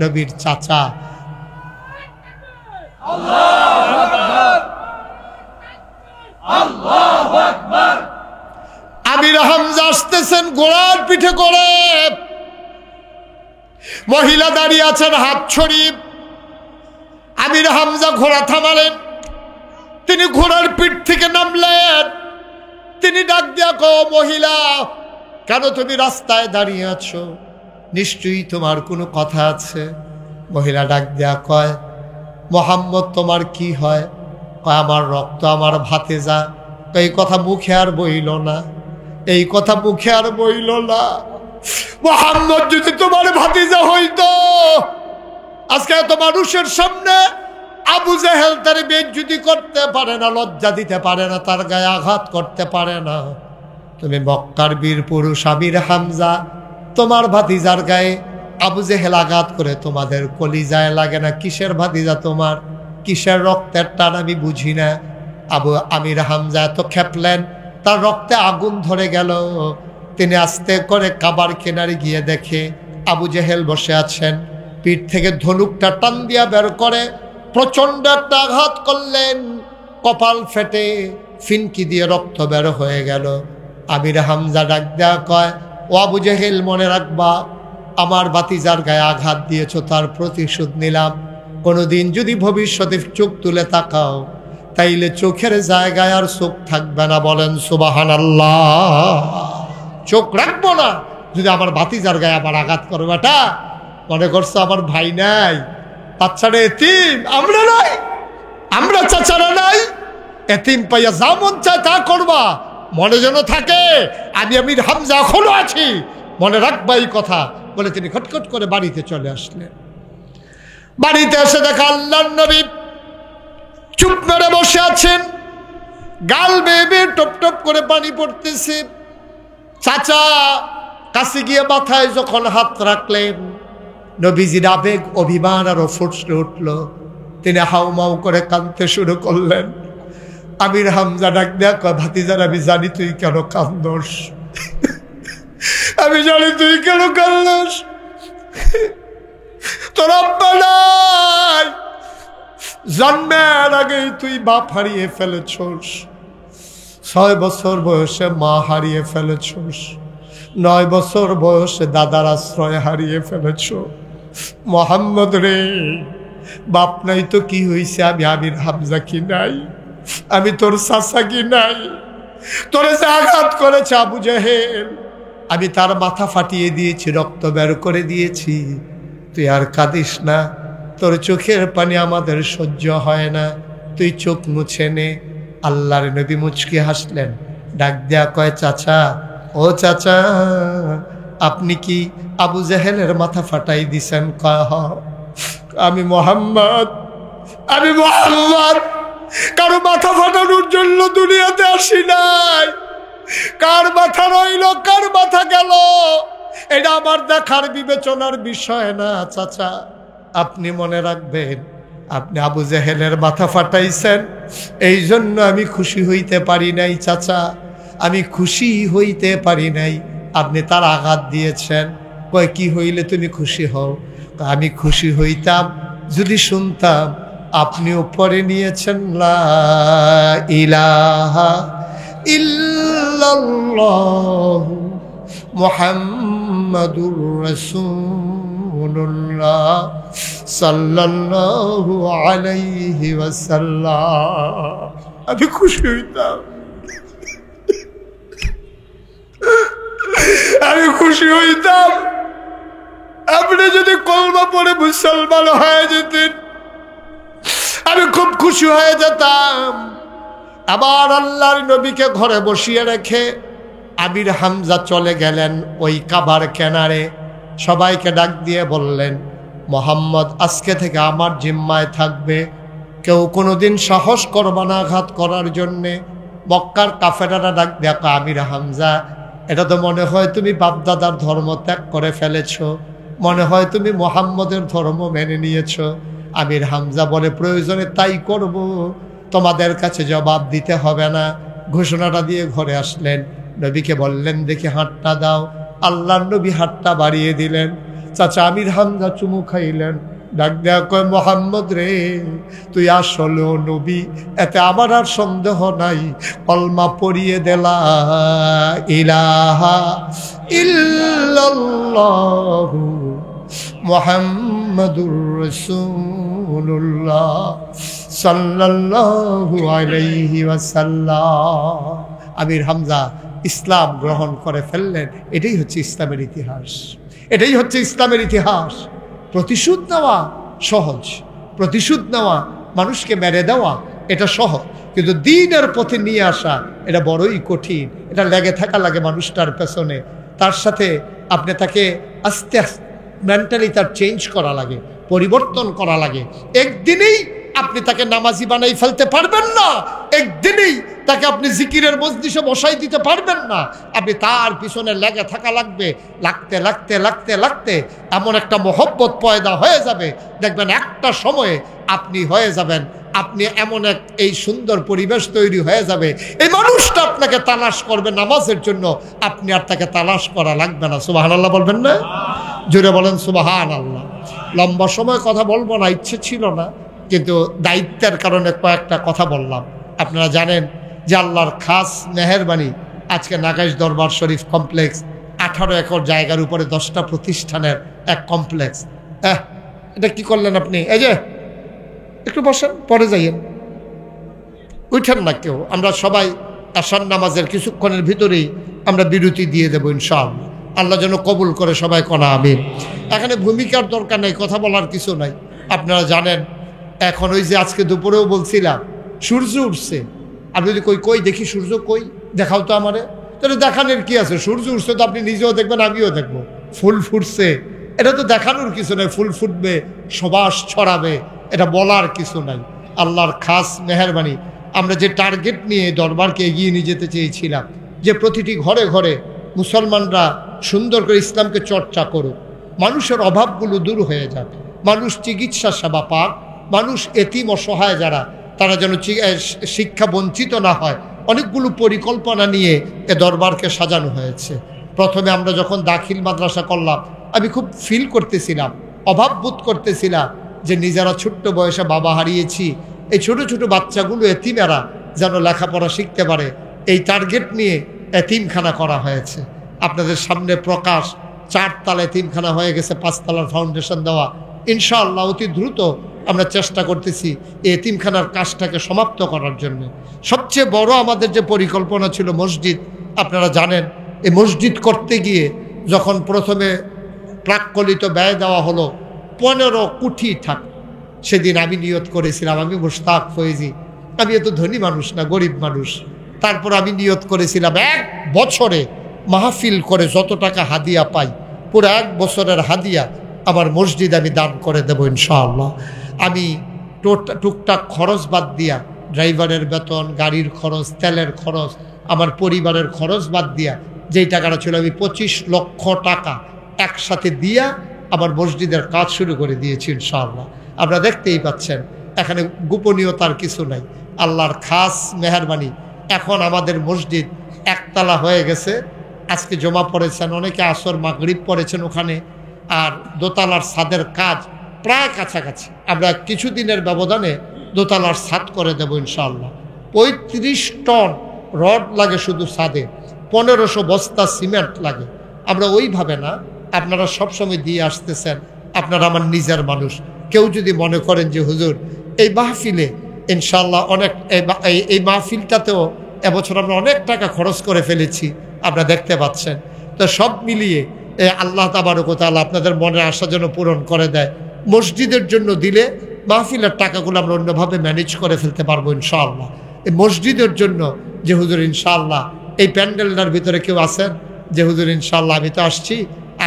নবীর চাচা। আল্লাহু আকবার, আল্লাহু আকবার। আমির হামজা আসতেছেন ঘোড়ার পিঠে করে। মহিলা দাঁড়িয়ে আছেন হাত ছড়িয়ে। আমির হামজা ঘোড়া থামালেন, তিনি ঘোড়ার পিঠ থেকে নামলেন। তিনি ডাক দিয়া কও, মহিলা কেন তুমি রাস্তায় দাঁড়িয়ে আছো? নিশ্চয়ই তোমার কোনো কথা আছে। মহিলা ডাক দিয়া কয়, মোহাম্মদ তোমার কি হয়? কয়, আমার রক্ত, আমার ভাতিজা। এই কথা মুখে আর বইল না, এই কথা মুখে আর বইল না। মুহাম্মদ যদি তোমার ভাতিজা হইতো, আজকে এত মানুষের সামনে আবু জেহেল তার বেইজ্জতি করতে পারে না, লজ্জা দিতে পারে না, তার গায়ে আঘাত করতে পারে না। তুমি মক্কার বীর পুরুষ আমির হামজা, তোমার ভাতিজার গায়ে আবু জেহেল আঘাত করে তোমাদের কলিজায় লাগে না? কিসের ভাতিজা তোমার? কিসের রক্তের টান আমি বুঝি না। আমির হামজা এত খেপলেন, তার রক্তে আগুন ধরে গেল। তিনি আস্তে করে কাবার কিনারে গিয়ে দেখে আবু জেহেল বসে আছেন। পিঠ থেকে ধনুকটা টান দিয়া বের করে প্রচন্ড একটা আঘাত করলেন, কপাল ফেটে ফিনকি দিয়ে রক্ত বের হয়ে গেল। আমির হামজা ডাক দেয়া কয়, ও আবু জেহেল, মনে রাখবা, আমার ভাতিজার গায়ে আঘাত দিয়েছ, তার প্রতিশোধ নিলাম। কোনোদিন যদি ভবিষ্যতে চোখ তুলে তাকাও, তাইলে চোখের জায়গায় আর চোখ থাকবে না। বলেন সুবহানাল্লাহ। চোখ রাখবো না যদি আমার ভাতিজার গায়ে আবার আঘাত করো। বেটা, মনে করছো আমার ভাই নাই, বাচ্চারা এতিম? আমরা নাই, আমরা চাচারা নাই? এতিম পাইয়া যা মন চায় তা করবা, মনে যেন থাকে আমি আমির হামজা এখনো আছি, মনে রাখবা এই কথা বলে তিনি খটখট করে বাড়িতে চলে আসলেন। বাড়িতে এসে দেখা আল্লাহর নবী চুপ মেরে বসে আছেন, গাল বেয়ে বেয়ে টপ টপ করে পানি পড়তেছে। চাচা কাছে গিয়ে মাথায় যখন হাত রাখলেন, নবীজির আবেগ অভিমান আরো ফুটে উঠল। তিনি হাউমাউ করে কাঁদতে শুরু করলেন। আমির হামজা ডাক দেয়া কয়, ভাতিজার, আমি জানি তুই কেন কান্দোস, আমি জানি তুই কেন কান্দোস। তোর আব্বা নাই, জন্মের আগেই তুই বাপ হারিয়ে ফেলেছোস, 6 বছর বয়সে মা হারিয়ে ফেলেছোস, 9 বছর বয়সে দাদার আশ্রয় হারিয়ে ফেলেছ। মোহাম্মদ রে, বাপ নাই তো কি হইছে? আমি আমির হামজা কি নাই? আমি তোর চাচা কি নাই? তোরে যে আঘাত করেছে আবু জেহেল, আমি তার মাথা ফাটিয়ে দিয়েছি, রক্ত বের করে দিয়েছি। তুই আর কাঁদিস না, তোর চোখের পানি আমাদের সহ্য হয় না, তুই চোখ মুছে নে। আল্লাহর নবী মুচকি হাসলেন, ডাক দেয়া কয়, চাচা, ও চাচা, আপনি কি আবু জেহেলের মাথা ফাটাই দিছেন? কয়, হ। আমি মোহাম্মদ কারো মাথা ফাটানোর জন্য দুনিয়াতে আসি নাই। কার মাথা রইল, কার মাথা গেল, এটা আমার দেখার বিবেচনার বিষয় না। চাচা, আপনি মনে রাখবেন, আপনি আবু জেহেলের মাথা ফাটাইছেন, এই জন্য আমি খুশি হইতে পারি নাই। চাচা, আমি খুশি হইতে পারি নাই, আপনি তার আঘাত দিয়েছেন। কয়, কি হইলে তুমি খুশি হও? আমি খুশি হইতাম যদি শুনতাম আপনি উপরে নিয়েছেন লা ইলাহা ইল্লাল্লাহু মুহাম্মাদুর রাসূলুল্লাহ সাল্লাল্লাহু আলাইহি ওয়াসাল্লাম। আমি খুশি হইতাম, আমি খুশি হইতাম আপনি যদি কলমা পড়ে মুসলমান হয়ে যেতেন, আমি খুব খুশি হয়ে যেতাম। আবার আল্লাহর নবীকে ঘরে বসিয়ে রেখে আমির হামজা চলে গেলেন ওই কাবার কিনারে। সবাইকে ডাক দিয়ে বললেন, মোহাম্মদ আজকে থেকে আমার জিম্মায় থাকবে, কেউ কোনোদিন সাহস করবে না আঘাত করার জন্যে। মক্কার কাফেরারা ডাক দেখো, আমির হামজা, এটা তো মনে হয় তুমি বাপদাদার ধর্ম ত্যাগ করে ফেলেছ, মনে হয় তুমি মোহাম্মদের ধর্ম মেনে নিয়েছ। আমির হামজা বলে, প্রয়োজনে তাই করব, তোমাদের কাছে জবাব দিতে হবে না। ঘোষণাটা দিয়ে ঘরে আসলেন, নবীকে বললেন, দেখি হাতটা দাও। আল্লাহর নবী হাতটা বাড়িয়ে দিলেন। চাচা আমির হামজা চুমু খাইলেন, ডাক দেয়া কয়, মোহাম্মদ রে, তুই আসলেও নবী, এতে আমার আর সন্দেহ নাই। কলমা পড়িয়ে দেলা ইলাহা ইল্লাল্লাহু মুহাম্মাদুর রাসূলুল্লাহ সাল্লাল্লাহু আলাইহি ওয়াসাল্লাম। আমির হামজা ইসলাম গ্রহণ করে ফেললেন। এটাই হচ্ছে ইসলামের ইতিহাস, এটাই হচ্ছে ইসলামের ইতিহাস। প্রতিশোধ নেওয়া সহজ, প্রতিশোধ নেওয়া, মানুষকে মেরে দেওয়া এটা সহজ, কিন্তু দ্বীনের পথে নিয়ে আসা এটা বড়ই কঠিন। এটা লেগে থাকা লাগে মানুষটার পেছনে। তার সাথে আপনি তাকে আস্তে আস্তে মেন্টালি তার চেঞ্জ করা লাগে, পরিবর্তন করা লাগে। একদিনেই আপনি তাকে নামাজি বানাই ফেলতে পারবেন না, একদিনেই তাকে আপনি জিকিরের মজলিসে বসাই দিতে পারবেন না। আপনি তার পিছনে লেগে থাকা লাগবে, লাগতে লাগতে লাগতে লাগতে এমন একটা মহব্বত পয়দা হয়ে যাবে, দেখবেন একটা সময়ে আপনি হয়ে যাবেন, আপনি এমন এক এই সুন্দর পরিবেশ তৈরি হয়ে যাবে, এই মানুষটা আপনাকে তালাশ করবে নামাজের জন্য, আপনি আর তাকে তালাশ করা লাগবে না। সুবহানাল্লাহ বলবেন না? জোরে বলেন সুবহানাল্লাহ। লম্বা সময় কথা বলবো না, ইচ্ছে ছিল না, কিন্তু দায়িত্বের কারণে কয়েকটা কথা বললাম। আপনারা জানেন যে আল্লাহর খাস মেহেরবানি, আজকে নাগাইশ দরবার শরীফ কমপ্লেক্স 18 একর জায়গার উপরে 10টা প্রতিষ্ঠানের এক কমপ্লেক্স। এটা কি করলেন আপনি? এই যে একটু বসেন, পরে যাইয়েন, উঠেন না কেউ। আমরা সবাই আশার নামাজের কিছুক্ষণের ভিতরেই আমরা বিরতি দিয়ে দেবো ইনশাআল্লাহ। আল্লাহ যেন কবুল করে, সবাই কনা আমিন। এখানে ভূমিকার দরকার নেই, কথা বলার কিছু নাই। আপনারা জানেন এখন ওই যে আজকে দুপুরেও বলছিলাম সূর্য উঠছে, আপনি যদি কই দেখি সূর্য কই, দেখাও তো আমারে। তাহলে দেখানোর কি আছে? সূর্য উঠছে তো আপনি নিজেও দেখবেন, আমিও দেখবো। ফুল ফুটছে, এটা তো দেখানোর কিছু নাই। ফুল ফুটবে, সুবাস ছড়াবে, এটা বলার কিছু নাই। আল্লাহর খাস মেহেরবানি, আমরা যে টার্গেট নিয়ে দরবারকে এগিয়ে নিয়ে যেতে চেয়েছিলাম, যে প্রতিটি ঘরে ঘরে মুসলমানরা সুন্দর করে ইসলামকে চর্চা করুক, মানুষের অভাবগুলো দূর হয়ে যাবে, মানুষ চিকিৎসা সেবা পাক, মানুষ এতিম অসহায় যারা, তারা যেন শিক্ষা বঞ্চিত না হয়, অনেকগুলো পরিকল্পনা নিয়ে এ দরবারকে সাজানো হয়েছে। প্রথমে আমরা যখন দাখিল মাদ্রাসা করলাম, আমি খুব ফিল করতেছিলাম, অভাব বোধ করতেছিলাম যে নিজেরা ছোট্ট বয়সে বাবা হারিয়েছি, এই ছোট ছোট বাচ্চাগুলো এতিমেরা যেন লেখাপড়া শিখতে পারে, এই টার্গেট নিয়ে এতিমখানা করা হয়েছে। আপনাদের সামনে প্রকাশ, 4 তলা এতিমখানা হয়ে গেছে, 5 তলার ফাউন্ডেশন দেওয়া। ইনশাআল্লাহ অতি দ্রুত আমরা চেষ্টা করতেছি এই এতিমখানার কাজটাকে সমাপ্ত করার জন্য। সবচেয়ে বড় আমাদের যে পরিকল্পনা ছিল মসজিদ, আপনারা জানেন এই মসজিদ করতে গিয়ে যখন প্রথমে প্রাক্কলিত ব্যয় দেওয়া হলো 15 কোটি টাকা, সেদিন আমি নিয়ত করেছিলাম, আমি মুশতাক ফয়েজি, আমি এত ধনী মানুষ না, গরিব মানুষ, তারপর আমি নিয়ত করেছিলাম 1 বছরে মাহফিল করে যত টাকা হাদিয়া পাই, পুরো 1 বছরের হাদিয়া আমার মসজিদ আমি দান করে দেবো ইনশাআল্লাহ। আমি টুকটাক খরচ বাদ দিয়া, ড্রাইভারের বেতন, গাড়ির খরচ, তেলের খরচ, আমার পরিবারের খরচ বাদ দিয়া যেই টাকাটা ছিল, আমি 25 লক্ষ টাকা একসাথে দিয়া আমার মসজিদের কাজ শুরু করে দিয়েছি ইনশাআল্লাহ। আপনারা দেখতেই পাচ্ছেন, এখানে গোপনীয়তার কিছু নাই, আল্লাহর খাস মেহেরবানি। এখন আমাদের মসজিদ 1 তলা হয়ে গেছে, আজকে জমা পড়েছেন অনেকে, আসর মাগরিব পড়েছেন ওখানে, আর দোতলার ছাদের কাজ প্রায় কাছাকাছি। আমরা কিছুদিনের ব্যবধানে দোতলার ছাদ করে দেবো ইনশাআল্লাহ। 35 টন রড লাগে শুধু ছাদে, 1500 বস্তা সিমেন্ট লাগে। আমরা ওইভাবে না, আপনারা সবসময় দিয়ে আসতেছেন, আপনারা আমার নিজের মানুষ। কেউ যদি মনে করেন যে হুজুর এই মাহফিলে ইনশাআল্লাহ অনেক, এই মাহফিলটাতেও এবছর আমরা অনেক টাকা খরচ করে ফেলেছি, আপনারা দেখতে পাচ্ছেন, তো সব মিলিয়ে আল্লাহ তাবারক ওয়া তাআলা আপনাদের মনের আশা যেন পূরণ করে দেয়। মসজিদের জন্য দিলে মাহফিলের টাকাগুলো আমরা অন্যভাবে ম্যানেজ করে ফেলতে পারবো ইনশাআল্লাহ। এই মসজিদের জন্য যে হুজুর ইনশাআল্লাহ এই প্যান্ডেলটার ভিতরে কেউ আছেন যে হুজুর ইনশাআল্লাহ আমি তো আসছি,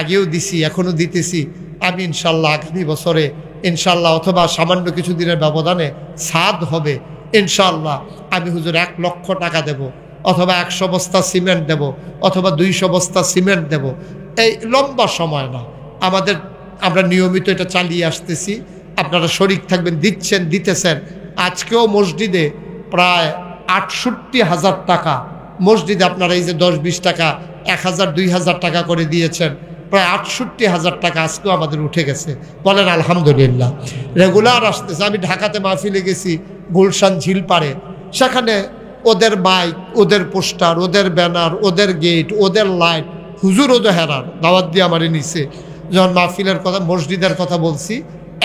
আগেও দিছি, এখনও দিতেছি, আমি ইনশাআল্লাহ আগামী বছরে ইনশাআল্লাহ অথবা সামান্য কিছু দিনের ব্যবধানে ছাদ হবে ইনশাআল্লাহ, আমি হুজুর 1 লক্ষ টাকা দেব, অথবা 100 বস্তা সিমেন্ট দেব, অথবা 200 বস্তা সিমেন্ট দেব। এই লম্বা সময় না, আমরা নিয়মিত এটা চালিয়ে আসতেছি, আপনারা শরিক থাকবেন, দিচ্ছেন, দিতেছেন। আজকেও মসজিদে প্রায় 68,000 টাকা, মসজিদে আপনারা এই যে 10-20 টাকা, 1000 2000 টাকা করে দিয়েছেন, প্রায় 68,000 টাকা আজকেও আমাদের উঠে গেছে। বলেন আলহামদুলিল্লাহ। রেগুলার আসতেছে। আমি ঢাকাতে মাহফিলে গেছি, গুলশান ঝিল পাড়ে, সেখানে ওদের মাইক, ওদের পোস্টার, ওদের ব্যানার, ওদের গেট, ওদের লাইট, হুজুর ওদের হেরার দাওয়াত দিয়ে আমারই নিছে। যখন মাহফিলের কথা, মসজিদের কথা বলছি,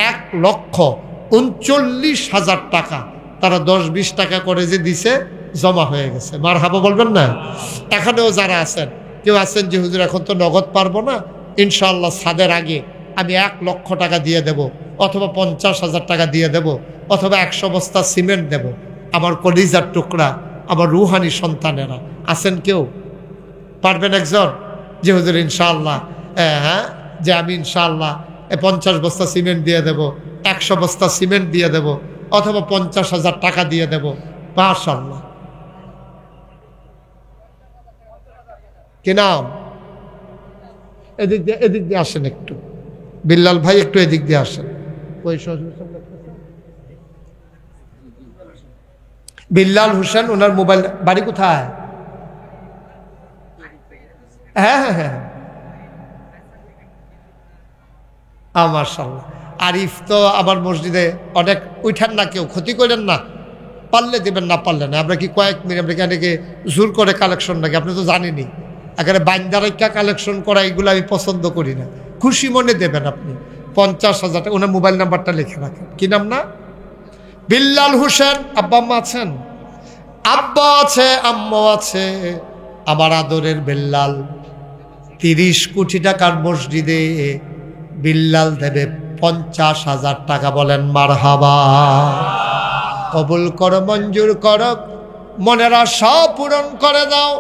1,39,000 টাকা তারা 10-20 টাকা করে যে দিছে, জমা হয়ে গেছে। মারহাবা বলবেন না? এখানেও যারা আছেন, কেউ আছেন যে হুজুর এখন তো নগদ পারবো না, ইনশাআল্লাহ ছাদের আগে আমি 1 লক্ষ টাকা দিয়ে দেব, অথবা 50,000 টাকা দিয়ে দেব, অথবা 100 বস্তা সিমেন্ট দেব। আমার কলিজার টুকরা, আমার রুহানি সন্তানেরা আছেন কেউ? পারবেন একজন? যে হুজুর ইনশাআল্লাহ, হ্যাঁ, যে আমি ইনশাআল্লাহ 50 বস্তা সিমেন্ট দিয়ে দেব, 100 বস্তা সিমেন্ট দিয়ে দেব, অথবা 50,000 টাকা দিয়ে দেব। মাশাআল্লাহ। কি নাম? এদিক দিয়ে আসেন একটু, বিল্লাল ভাই একটু এদিক দিয়ে আসেন। বিল্লাল হোসেন, ওনার মোবাইল, বাড়ি কোথায়? হ্যাঁ হ্যাঁ হ্যাঁ, মাশাআল্লাহ। আরিফ তো আমার মসজিদে অনেক, উঠান না, কেউ ক্ষতি করেন না, পারলে দেবেন, না পারলে না। আমরা কি কয়েক মিনিট, আমরা কি এটাকে জোর করে কালেকশন নাকি? আপনি তো জানেনই, এখানে বাইন্দারাইকা কালেকশন করা, এগুলো আমি পছন্দ করি না। খুশি মনে দেবেন আপনি। 50,000 টাকা। ওনার মোবাইল নাম্বারটা লিখে রাখেন। কি নাম? না বিল্লাল হোসেন। আব্বা আম্মা আছেন? আব্বা আছে, আম্মা আছে। আমার আদরের বিল্লাল 30 কোটি টাকার মসজিদে বিল্লাল দেবে 50,000 টাকা। বলেন মারহাবা। কবুল করো, মঞ্জুর করো, মনের আশা পূরণ করে দাও,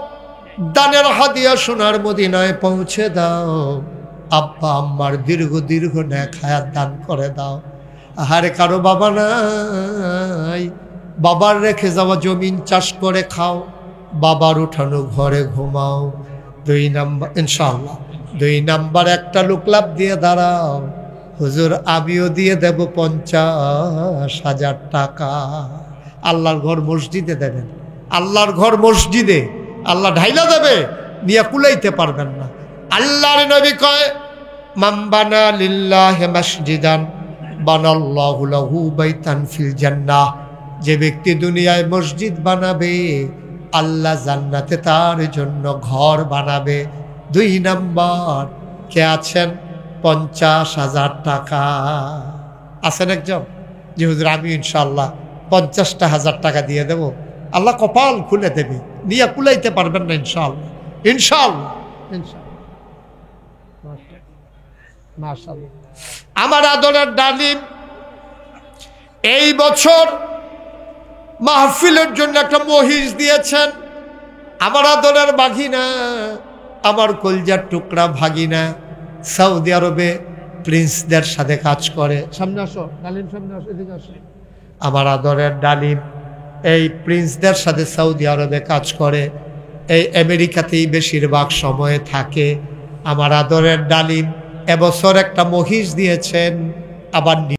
দানের হাদিয়া সোনার মদিনায় পৌঁছে দাও। আব্বা আম্মার দীর্ঘ নেক হায়াত দান করে দাও। আহারে কারো বাবা নাই, বাবার রেখে যাওয়া জমিন চাষ করে খাও, বাবার উঠানো ঘরে ঘুমাও। 2 নাম্বার ইনশাআল্লাহ, 2 নাম্বার একটা লোক লাভ দিয়ে দাঁড়াও, হুজুর আমিও দিয়ে দেব 50,000 টাকা। আল্লাহর ঘর মসজিদে দেবেন, আল্লাহর ঘর মসজিদে আল্লাহ ঢাইলা দেবে, নিয়ে কুলাইতে পারবেন না। আল্লাহর নবী কয়, মান বানা লিল্লাহি মাসজিদান বানাল্লাহু লাহু বাইতান ফিল জান্নাহ। যে ব্যক্তি দুনিয়ায় মসজিদ বানাবে, আল্লাহ জান্নাতে তার জন্য ঘর বানাবে। 2 নাম্বার কে আছেন? 50,000 টাকা। আছেন একজন? যে হুজুর আমি ইনশাআল্লাহ 50,000 টাকা দিয়ে দেব। আল্লাহ কপাল খুলে দেবে, নিয়ে কুলাইতে পারবেন না ইনশাআল্লাহ। ইনশাআল্লাহ, ইনশাআল্লাহ। মাশাআল্লাহ। আমার আদরের ডালিম এই বছর মাহফিলের জন্য একটা মহিষ দিয়েছেন। আমার আদরের ভাগিনা, আমার কলজার টুকরা ভাগিনা, সৌদি আরবে প্রিন্সদের সাথে কাজ করে। সামনে আসো ডালিম, সামনে আসো, এদিকে আসো। আমার আদরের ডালিম এই প্রিন্সদের সাথে সৌদি আরবে কাজ করে, এই আমেরিকাতেই বেশিরভাগ সময়ে থাকে। আমার আদরের ডালিম এবছর একটা মহিষ দিয়েছেন, আবার